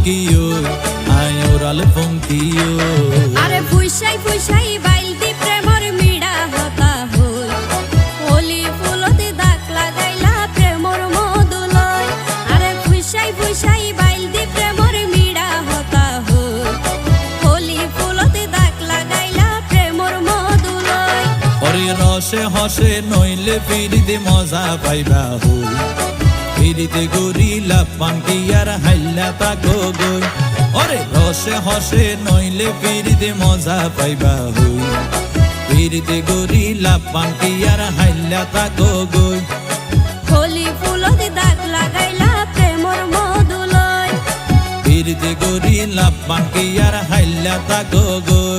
কিও আয় ওরাল ফঙ্কিও আরে ফুইসাই ফুইসাই বাইলতি প্রেমর মিড়া হতা হই হোলি ফুলতে দাগ লাগাইলা প্রেমর মধুলয় আরে ফুইসাই ফুইসাই বাইলতি প্রেমর মিড়া হতা হই হোলি ফুলতে দাগ লাগাইলা প্রেমর মধুলয় ওরে রসে হসে নইলে ফিরিতে মজা পাইবা হই ফিরিতে গরিলা পান্তি আর হাইলা তাকো গই ওরে রসে হসে নইলে ফিরিতে মজা পাইবা হই ফিরিতে গরিলা পান্তি আর হাইলা তাকো গই হোলি ফুলতে দাগ লাগাইলা প্রেমর মধুলয় ফিরিতে গরিলা পান্তি আর হাইলা তাকো গই